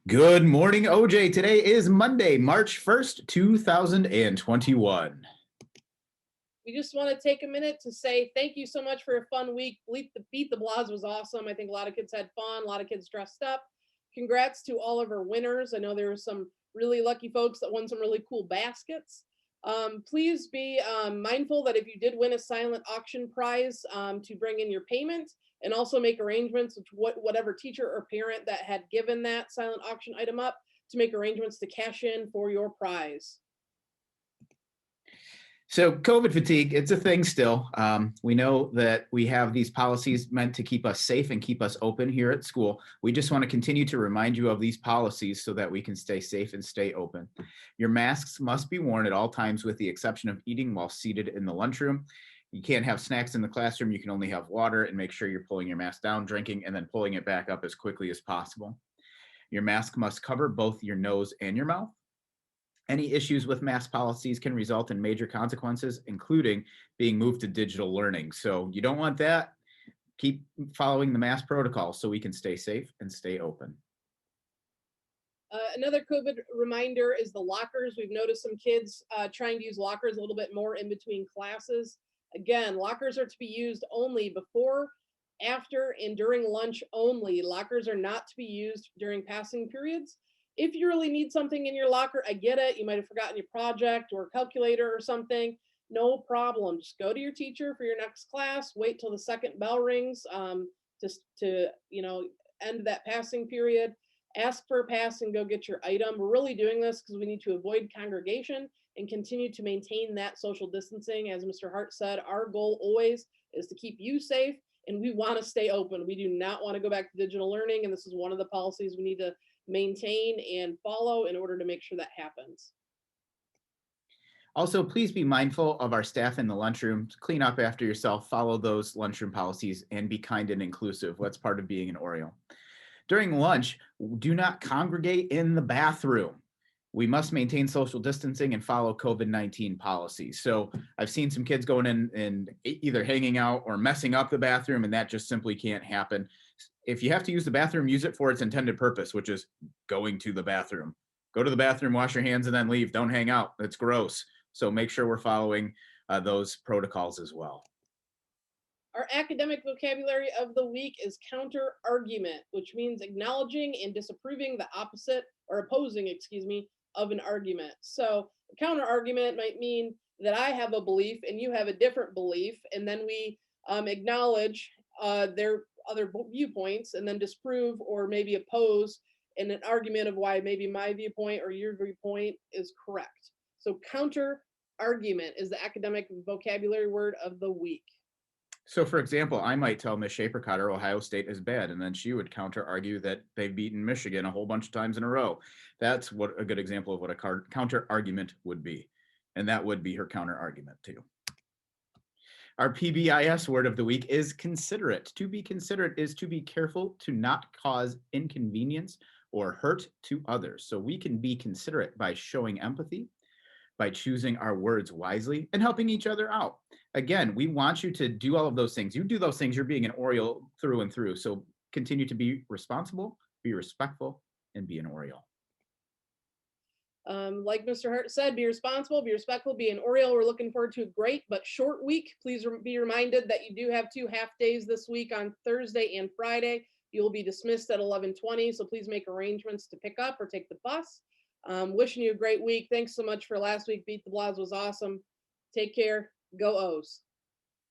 Good morning, OJ. Today is Monday, March 1st, 2021. We just want to take a minute to say thank you so much for a fun week. Beat the Blahs was awesome. I think a lot of kids had fun, a lot of kids dressed up. Congrats to all of our winners. I know there were some really lucky folks that won some really cool baskets. Please be mindful that if you did win a silent auction prize, to bring in your payment and also make arrangements with whatever teacher or parent that had given that silent auction item up to make arrangements to cash in for your prize. So, COVID fatigue, it's a thing still. We know that we have these policies meant to keep us safe and keep us open here at school. We just want to continue to remind you of these policies so that we can stay safe and stay open. Your masks must be worn at all times with the exception of eating while seated in the lunchroom. You can't have snacks in the classroom. You can only have water, and make sure you're pulling your mask down, drinking, and then pulling it back up as quickly as possible. Your mask must cover both your nose and your mouth. Any issues with mask policies can result in major consequences, including being moved to digital learning. So you don't want that. Keep following the mask protocol so we can stay safe and stay open. Another COVID reminder is the lockers. We've noticed some kids trying to use lockers a little bit more in between classes. Again, lockers are to be used only before, after, and during lunch only. Lockers are not to be used during passing periods. If you really need something in your locker, I get it. You might have forgotten your project or calculator or something. No problem. Just go to your teacher for your next class. Wait till the second bell rings just to end that passing period. Ask for a pass and go get your item. We're really doing this because we need to avoid congregation and continue to maintain that social distancing. As Mr. Hart said, our goal always is to keep you safe, and we want to stay open. We do not want to go back to digital learning, and this is one of the policies we need to maintain and follow in order to make sure that happens. Also, please be mindful of our staff in the lunchroom. Clean up after yourself, follow those lunchroom policies, and be kind and inclusive. That's part of being an Oriole. During lunch, do not congregate in the bathroom. We must maintain social distancing and follow COVID-19 policies. So I've seen some kids going in and either hanging out or messing up the bathroom, and that just simply can't happen. If you have to use the bathroom, use it for its intended purpose, which is going to the bathroom. Go to the bathroom, wash your hands, and then leave. Don't hang out. It's gross. So make sure we're following those protocols as well. Our academic vocabulary of the week is counter argument, which means acknowledging and disapproving the opposite or opposing, of an argument. So a counter argument might mean that I have a belief and you have a different belief, and then we acknowledge their other viewpoints and then disprove or maybe oppose in an argument of why maybe my viewpoint or your viewpoint is correct. So counter argument is the academic vocabulary word of the week. So, for example, I might tell Miss Shapercotter Ohio State is bad, and then she would counter argue that they've beaten Michigan a whole bunch of times in a row. That's what a good example of what a counter argument would be. And that would be her counter argument, too. Our PBIS word of the week is considerate. To be considerate is to be careful to not cause inconvenience or hurt to others. So we can be considerate by showing empathy, by choosing our words wisely, and helping each other out. Again, we want you to do all of those things. You do those things, you're being an Oriole through and through. So continue to be responsible, be respectful, and be an Oriole. Like Mr. Hart said, be responsible, be respectful, be an Oriole. We're looking forward to a great but short week. Please be reminded that you do have 2 half days this week on Thursday and Friday. You'll be dismissed at 11:20, so please make arrangements to pick up or take the bus. Wishing you a great week. Thanks so much for last week. Beat the Blahs was awesome. Take care. Go O's.